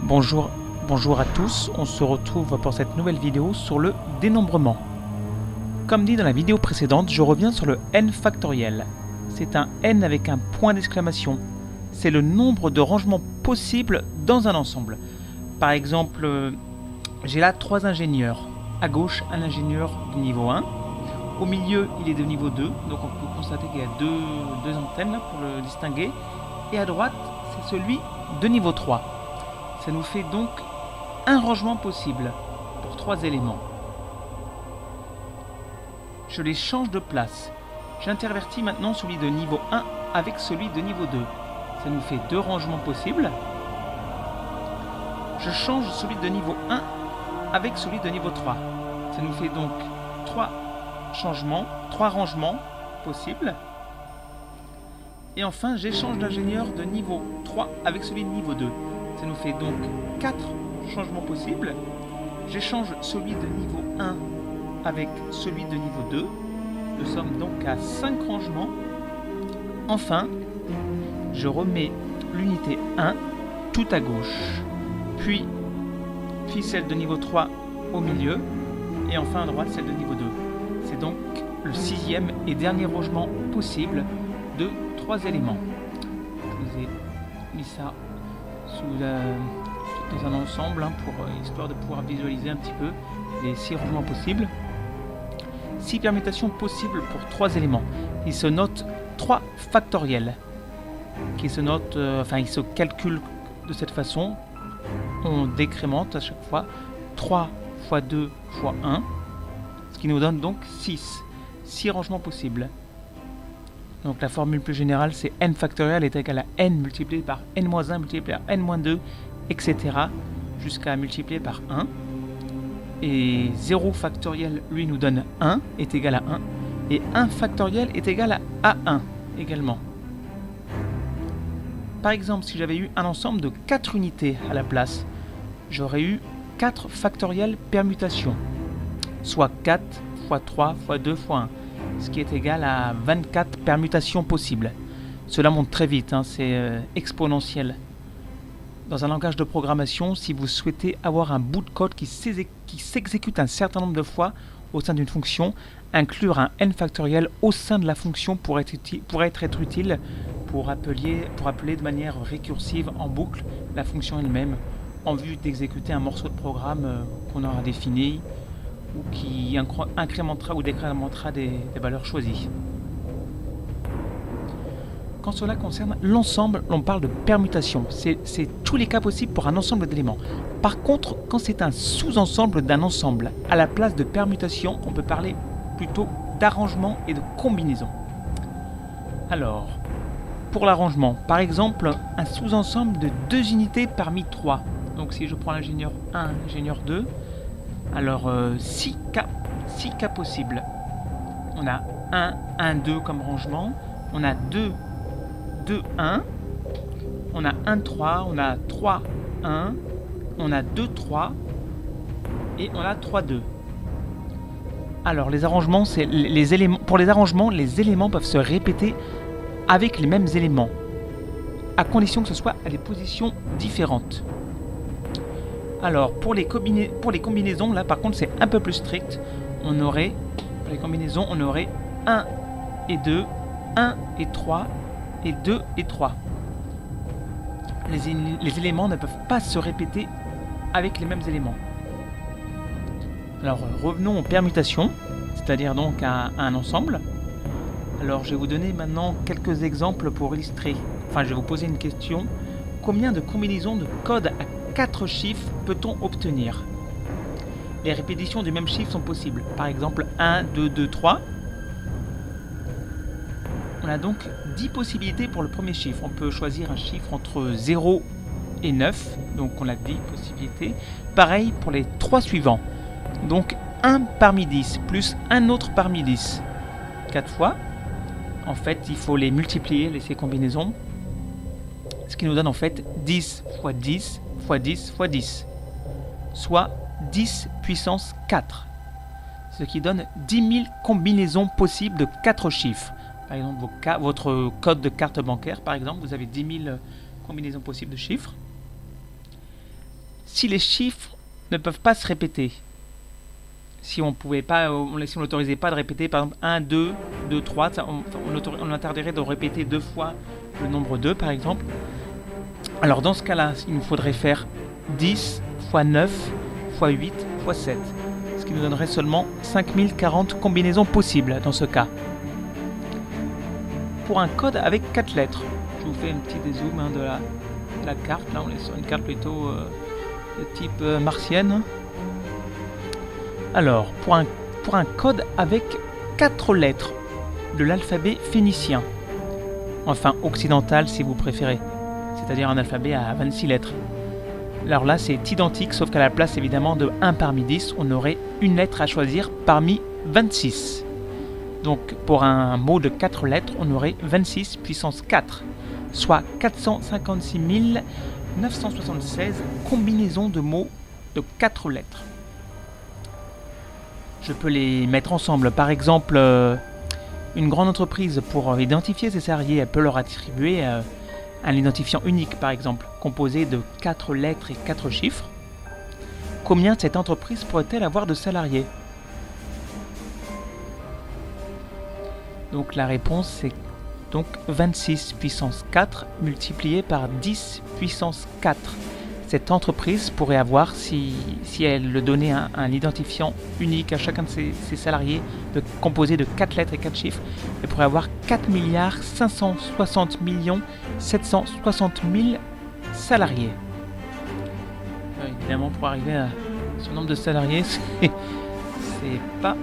Bonjour, bonjour à tous, on se retrouve pour cette nouvelle vidéo sur le dénombrement. Comme dit dans la vidéo précédente, je reviens sur le n factoriel. C'est un n avec un point d'exclamation. C'est le nombre de rangements possibles dans un ensemble. Par exemple, j'ai là 3 ingénieurs. À gauche, un ingénieur de niveau 1. Au milieu, il est de niveau 2, donc on peut constater qu'il y a deux antennes là, pour le distinguer. Et à droite, c'est celui de niveau 3. Ça nous fait donc un rangement possible pour 3 éléments. Je les change de place. J'intervertis maintenant celui de niveau 1 avec celui de niveau 2. Ça nous fait 2 rangements possibles. Je change celui de niveau 1 avec celui de niveau 3. Ça nous fait donc 3 rangements possibles. Et enfin, j'échange d'ingénieur de niveau 3 avec celui de niveau 2. Ça nous fait donc 4 changements possibles. J'échange celui de niveau 1 avec celui de niveau 2. Nous sommes donc à 5 rangements. Enfin, je remets l'unité 1 tout à gauche. Puis celle de niveau 3 au milieu. Et enfin à droite, celle de niveau 2. C'est donc le 6e et dernier rangement possible de 3 éléments. Je vous ai mis ça dans un ensemble histoire de pouvoir visualiser un petit peu les 6 rangements possibles. 6 permutations possibles pour 3 éléments. Il se note 3 factoriels qui se note, il se calcule de cette façon. On décrémente à chaque fois 3 fois 2 fois 1, ce qui nous donne donc 6 rangements possibles. Donc la formule plus générale, c'est n factoriel est égal à n multiplié par n-1 multiplié par n-2, etc. jusqu'à multiplier par 1. Et 0 factoriel, lui, nous donne 1, est égal à 1. Et 1 factoriel est égal à 1 également. Par exemple, si j'avais eu un ensemble de 4 unités à la place, j'aurais eu 4 factoriels permutations, soit 4 fois 3 fois 2 fois 1. Ce qui est égal à 24 permutations possibles. Cela monte très vite, c'est exponentiel. Dans un langage de programmation, si vous souhaitez avoir un bout de code qui s'exécute un certain nombre de fois au sein d'une fonction, inclure un n factoriel au sein de la fonction pourrait être utile pour appeler de manière récursive en boucle la fonction elle-même en vue d'exécuter un morceau de programme qu'on aura défini ou qui incrémentera ou décrémentera des valeurs choisies. Quand cela concerne l'ensemble, on parle de permutation. C'est tous les cas possibles pour un ensemble d'éléments. Par contre, quand c'est un sous-ensemble d'un ensemble, à la place de permutation, on peut parler plutôt d'arrangement et de combinaison. Alors, pour l'arrangement, par exemple, un sous-ensemble de 2 unités parmi 3. Donc si je prends l'ingénieur 1, l'ingénieur 2, alors 6 cas possibles. On a 1, 1, 2 comme rangement. On a 2, 2, 1. On a 1, 3. On a 3, 1. On a 2, 3. Et on a 3, 2. Alors les arrangements, c'est les éléments. Pour les arrangements, les éléments peuvent se répéter avec les mêmes éléments, à condition que ce soit à des positions différentes. Alors, pour les combinaisons, là par contre c'est un peu plus strict. Pour les combinaisons, on aurait 1 et 2, 1 et 3, et 2 et 3. Les éléments ne peuvent pas se répéter avec les mêmes éléments. Alors, revenons aux permutations, c'est-à-dire donc à un ensemble. Alors, je vais vous donner maintenant quelques exemples pour illustrer. Je vais vous poser une question. Combien de combinaisons de code à 4 chiffres peut-on obtenir? Les répétitions du même chiffre sont possibles. Par exemple, 1, 2, 2, 3. On a donc 10 possibilités pour le premier chiffre. On peut choisir un chiffre entre 0 et 9. Donc on a 10 possibilités. Pareil pour les 3 suivants. Donc 1 parmi 10 plus un autre parmi 10. 4 fois. En fait, il faut les multiplier, ces combinaisons. Ce qui nous donne en fait 10 fois 10 fois 10 fois 10, soit 10 puissance 4, ce qui donne 10 000 combinaisons possibles de 4 chiffres. Par exemple, votre code de carte bancaire, par exemple, vous avez 10 000 combinaisons possibles de chiffres. si les chiffres ne peuvent pas se répéter. Si on pouvait pas, si on n'autorisait pas de répéter par exemple 1, 2, 2, 3, on interdirait de répéter 2 fois le nombre 2 par exemple. Alors dans ce cas-là, il nous faudrait faire 10 fois 9 fois 8 fois 7. Ce qui nous donnerait seulement 5040 combinaisons possibles dans ce cas. Pour un code avec 4 lettres, je vous fais un petit dézoom de la carte. Là on est sur une carte plutôt de type martienne. Alors, pour un code avec 4 lettres de l'alphabet phénicien, enfin occidental si vous préférez, c'est-à-dire un alphabet à 26 lettres. Alors là, c'est identique, sauf qu'à la place évidemment de 1 parmi 10, on aurait une lettre à choisir parmi 26. Donc pour un mot de 4 lettres, on aurait 26 puissance 4, soit 456 976 combinaisons de mots de 4 lettres. Je peux les mettre ensemble. Par exemple, une grande entreprise, pour identifier ses salariés, elle peut leur attribuer un identifiant unique, par exemple, composé de 4 lettres et 4 chiffres. Combien cette entreprise pourrait-elle avoir de salariés ? Donc la réponse c'est donc 26 puissance 4 multiplié par 10 puissance 4. Cette entreprise pourrait avoir, si elle donnait un identifiant unique à chacun de ses salariés, composé de 4 lettres et 4 chiffres, elle pourrait avoir 4 560 760 000 salariés. Évidemment, pour arriver à ce nombre de salariés, c'est pas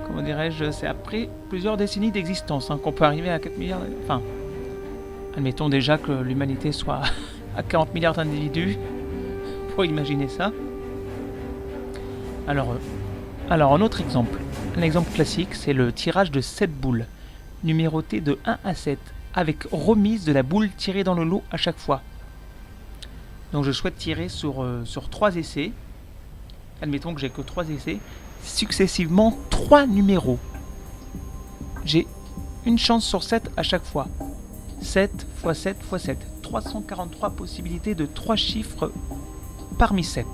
comment dirais-je, c'est après plusieurs décennies d'existence qu'on peut arriver à 4 milliards. Enfin, admettons déjà que l'humanité soit à 40 milliards d'individus. Faut imaginer ça. Alors, un autre exemple. Un exemple classique, c'est le tirage de 7 boules, numérotées de 1 à 7, avec remise de la boule tirée dans le lot à chaque fois. Donc je souhaite tirer sur 3 essais. Admettons que j'ai que 3 essais. Successivement 3 numéros. J'ai une chance sur 7 à chaque fois. 7 x 7 x 7. 343 possibilités de 3 chiffres parmi 7.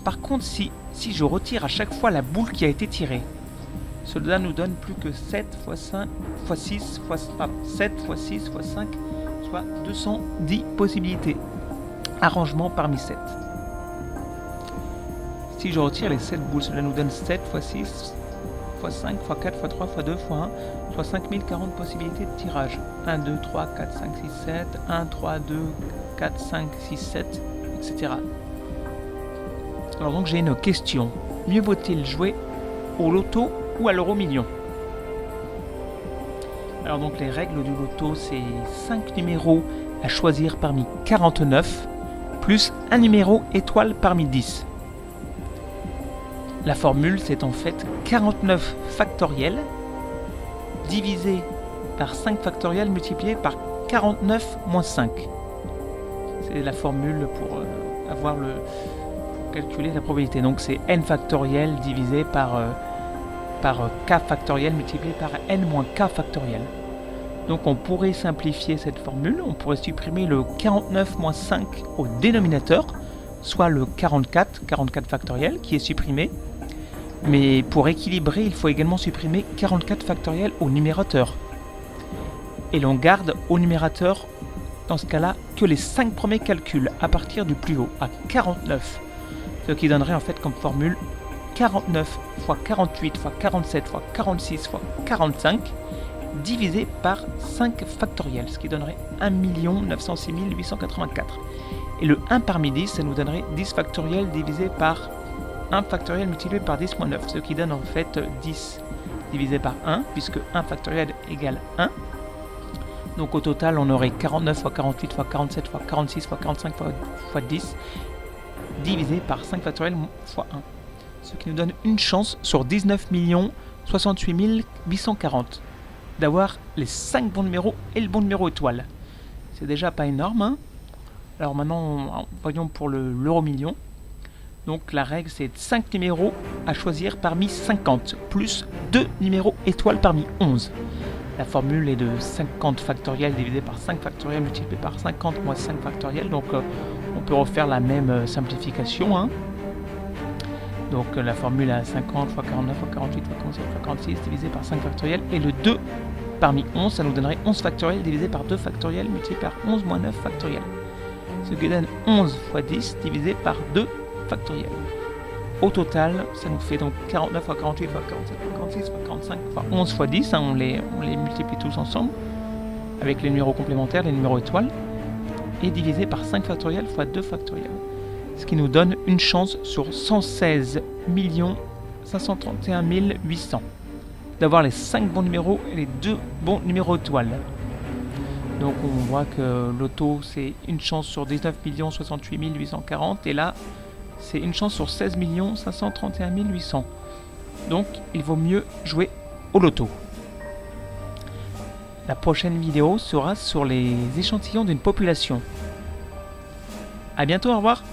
Par contre, si je retire à chaque fois la boule qui a été tirée, cela nous donne plus que 7 x 5 x 6 x 7 x 6 x 5, soit 210 possibilités. Arrangement parmi 7. Si je retire les 7 boules, cela nous donne 7 x 6 x 5 x 4 x 3 x 2 x 1, soit 5040 possibilités de tirage. 1, 2, 3, 4, 5, 6, 7, 1, 3, 2, 4, 5, 6, 7, etc. Alors donc j'ai une question. Mieux vaut-il jouer au loto ou à l'euro-million ? Alors donc les règles du loto, c'est 5 numéros à choisir parmi 49, plus un numéro étoile parmi 10. La formule, c'est en fait 49 factoriel divisé par 5 factoriel multiplié par 49 moins 5. C'est la formule pour calculer la probabilité. Donc c'est n factoriel divisé par k factoriel multiplié par n moins k factoriel. Donc on pourrait simplifier cette formule, on pourrait supprimer le 49 moins 5 au dénominateur, soit le 44 factoriel qui est supprimé. Mais pour équilibrer, il faut également supprimer 44 factoriel au numérateur. Et l'on garde au numérateur, dans ce cas-là, que les 5 premiers calculs à partir du plus haut, à 49. Ce qui donnerait en fait comme formule 49 x 48 x 47 x 46 x 45 divisé par 5 factoriel, ce qui donnerait 1 906 884. Et le 1 parmi 10, ça nous donnerait 10 factoriel divisé par 1 factoriel multiplié par 10 moins 9, ce qui donne en fait 10 divisé par 1, puisque 1 factoriel égale 1. Donc au total, on aurait 49 x 48 x 47 x 46 x 45 x 10 divisé par 5 factoriel x 1. Ce qui nous donne une chance sur 19 68 840 d'avoir les 5 bons numéros et le bon numéro étoile. C'est déjà pas énorme, hein. Alors maintenant, voyons pour l'euro-million. Donc la règle, c'est 5 numéros à choisir parmi 50, plus 2 numéros étoiles parmi 11. La formule est de 50 factoriel divisé par 5 factoriel multiplié par 50 moins 5 factoriel. Donc on peut refaire la même simplification. Hein. Donc la formule à 50 fois 49 fois 48 fois 47 fois 46 divisé par 5 factoriel. Et le 2 parmi 11, ça nous donnerait 11 factoriel divisé par 2 factoriel multiplié par 11 moins 9 factoriel. Ce qui donne 11 fois 10 divisé par 2 factoriel. Au total, ça nous fait donc 49 fois 48 fois 47 fois 46 fois 45 fois 11 fois 10. Hein, on les multiplie tous ensemble avec les numéros complémentaires, les numéros étoiles, et divisé par 5 factoriel fois 2 factoriel. Ce qui nous donne une chance sur 116 531 800 d'avoir les 5 bons numéros et les 2 bons numéros étoiles. Donc on voit que l'auto c'est une chance sur 19 68 840 et là c'est une chance sur 16 531 800. Donc il vaut mieux jouer au loto. La prochaine vidéo sera sur les échantillons d'une population. A bientôt, au revoir.